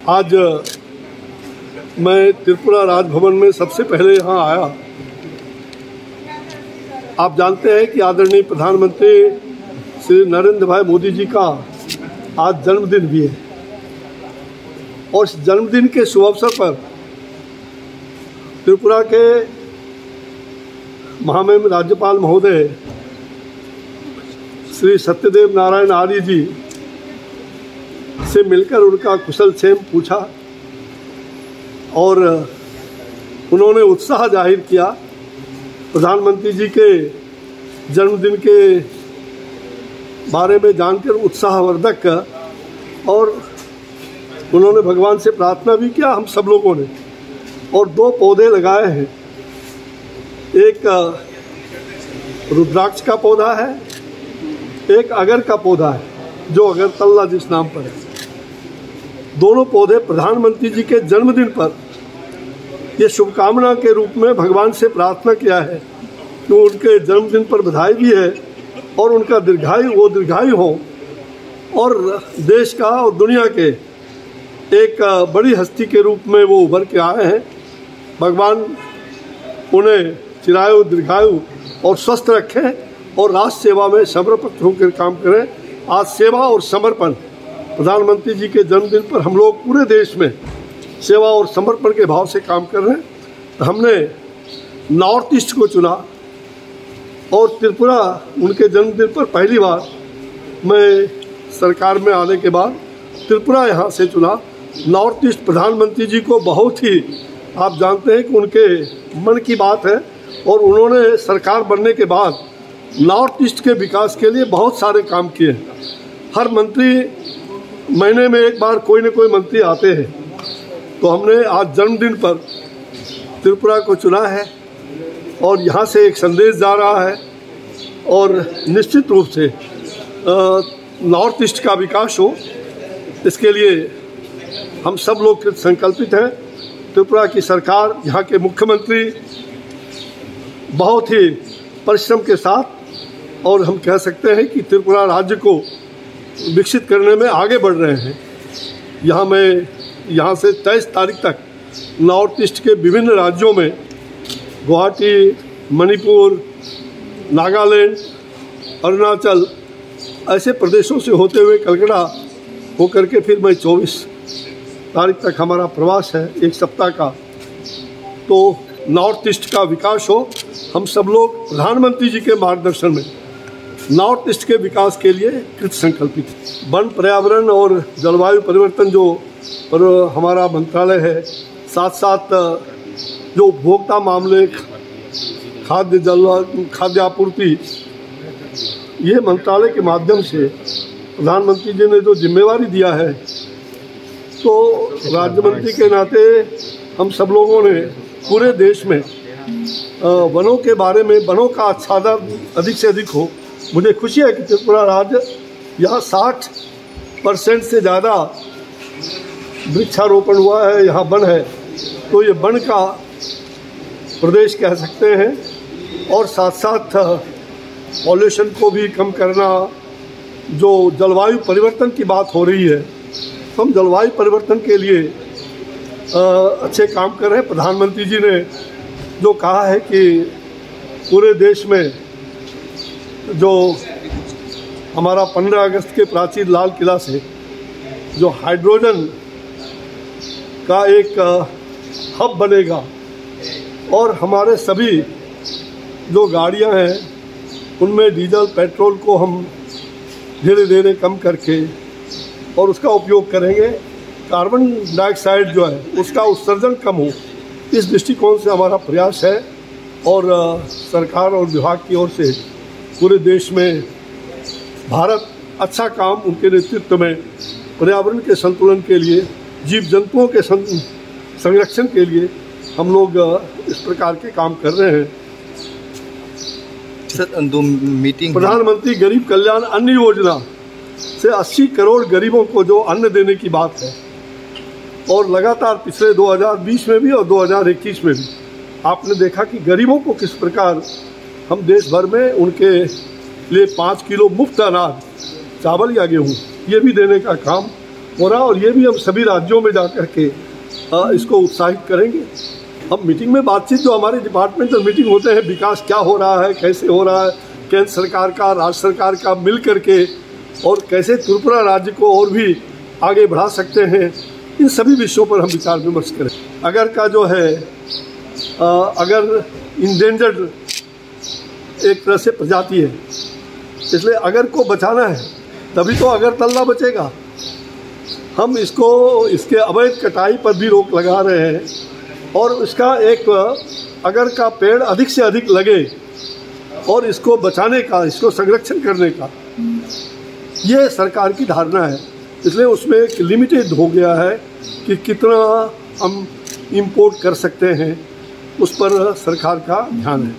आज मैं त्रिपुरा राजभवन में सबसे पहले यहाँ आया। आप जानते हैं कि आदरणीय प्रधानमंत्री श्री नरेंद्र भाई मोदी जी का आज जन्मदिन भी है और इस जन्मदिन के शुभ अवसर पर त्रिपुरा के महामहिम राज्यपाल महोदय श्री सत्यदेव नारायण आर्य जी से मिलकर उनका कुशल क्षेम पूछा और उन्होंने उत्साह जाहिर किया। प्रधानमंत्री जी के जन्मदिन के बारे में जानकर उत्साहवर्धक और उन्होंने भगवान से प्रार्थना भी किया, हम सब लोगों ने, और 2 पौधे लगाए हैं। एक रुद्राक्ष का पौधा है, एक अगर का पौधा है जो अगरतला जिस नाम पर है। दोनों पौधे प्रधानमंत्री जी के जन्मदिन पर ये शुभकामना के रूप में भगवान से प्रार्थना किया है कि उनके जन्मदिन पर बधाई भी है और उनका दीर्घायु हो और देश का और दुनिया के एक बड़ी हस्ती के रूप में वो उभर के आए हैं। भगवान उन्हें चिरायु, दीर्घायु और स्वस्थ रखें और राष्ट्र सेवा में समर्पित होकर काम करें। आज सेवा और समर्पण, प्रधानमंत्री जी के जन्मदिन पर हम लोग पूरे देश में सेवा और समर्पण के भाव से काम कर रहे हैं। तो हमने नॉर्थ ईस्ट को चुना और त्रिपुरा उनके जन्मदिन पर पहली बार मैं सरकार में आने के बाद त्रिपुरा यहाँ से चुना। नॉर्थ ईस्ट प्रधानमंत्री जी को बहुत ही, आप जानते हैं कि उनके मन की बात है और उन्होंने सरकार बनने के बाद नॉर्थ ईस्ट के विकास के लिए बहुत सारे काम किए। हर मंत्री महीने में एक बार कोई न कोई मंत्री आते हैं, तो हमने आज जन्मदिन पर त्रिपुरा को चुना है और यहाँ से एक संदेश जा रहा है और निश्चित रूप से नॉर्थ ईस्ट का विकास हो, इसके लिए हम सब लोग संकल्पित हैं। त्रिपुरा की सरकार, यहाँ के मुख्यमंत्री बहुत ही परिश्रम के साथ, और हम कह सकते हैं कि त्रिपुरा राज्य को विकसित करने में आगे बढ़ रहे हैं। यहाँ से 23 तारीख तक नॉर्थ ईस्ट के विभिन्न राज्यों में, गुवाहाटी, मणिपुर, नागालैंड, अरुणाचल, ऐसे प्रदेशों से होते हुए कलकत्ता होकर के फिर मैं 24 तारीख तक हमारा प्रवास है, 1 सप्ताह का। तो नॉर्थ ईस्ट का विकास हो, हम सब लोग प्रधानमंत्री जी के मार्गदर्शन में नॉर्थ ईस्ट के विकास के लिए कृत संकल्पित। वन, पर्यावरण और जलवायु परिवर्तन जो पर हमारा मंत्रालय है, साथ साथ जो उपभोक्ता मामले, खाद्य आपूर्ति, ये मंत्रालय के माध्यम से प्रधानमंत्री जी ने जो जिम्मेवारी दिया है, तो राज्य मंत्री के नाते हम सब लोगों ने पूरे देश में वनों के बारे में, वनों का आच्छादन अधिक से अधिक हो। मुझे खुशी है कि त्रिपुरा राज्य यहाँ 60% से ज़्यादा वृक्षारोपण हुआ है, यहाँ वन है, तो ये वन का प्रदेश कह सकते हैं। और साथ साथ पॉल्यूशन को भी कम करना, जो जलवायु परिवर्तन की बात हो रही है, हम जलवायु परिवर्तन के लिए अच्छे काम कर रहे हैं। प्रधानमंत्री जी ने जो कहा है कि पूरे देश में जो हमारा 15 अगस्त के प्राचीन लाल किला से जो हाइड्रोजन का एक हब बनेगा और हमारे सभी जो गाड़ियां हैं उनमें डीजल, पेट्रोल को हम धीरे धीरे कम करके और उसका उपयोग करेंगे। कार्बन डाइऑक्साइड जो है उसका उत्सर्जन कम हो, इस दृष्टिकोण से हमारा प्रयास है और सरकार और विभाग की ओर से पूरे देश में भारत अच्छा काम उनके नेतृत्व में पर्यावरण के संतुलन के लिए, जीव जंतुओं के संरक्षण के लिए हम लोग इस प्रकार के काम कर रहे हैं। सर, 2 मीटिंग, प्रधानमंत्री गरीब कल्याण अन्न योजना से 80 करोड़ गरीबों को जो अन्न देने की बात है, और लगातार पिछले 2020 में भी और 2021 में भी आपने देखा कि गरीबों को किस प्रकार हम देश भर में उनके लिए 5 किलो मुफ्त अनाज, चावल या गेहूँ, ये भी देने का काम हो रहा है और ये भी हम सभी राज्यों में जा कर के इसको उत्साहित करेंगे। हम मीटिंग में बातचीत जो हमारे डिपार्टमेंटल मीटिंग होते हैं, विकास क्या हो रहा है, कैसे हो रहा है, केंद्र सरकार का राज्य सरकार का मिल करके और कैसे त्रिपुरा राज्य को और भी आगे बढ़ा सकते हैं, इन सभी विषयों पर हम विचार विमर्श करें। अगर का जो है अगर इंडेंजर्ड एक तरह से प्रजाति है, इसलिए अगर को बचाना है तभी तो अगरतला बचेगा। हम इसके अवैध कटाई पर भी रोक लगा रहे हैं और इसका एक अगर का पेड़ अधिक से अधिक लगे और इसको बचाने का, इसको संरक्षण करने का ये सरकार की धारणा है। इसलिए उसमें एक लिमिटेड हो गया है कि कितना हम इंपोर्ट कर सकते हैं, उस पर सरकार का ध्यान है।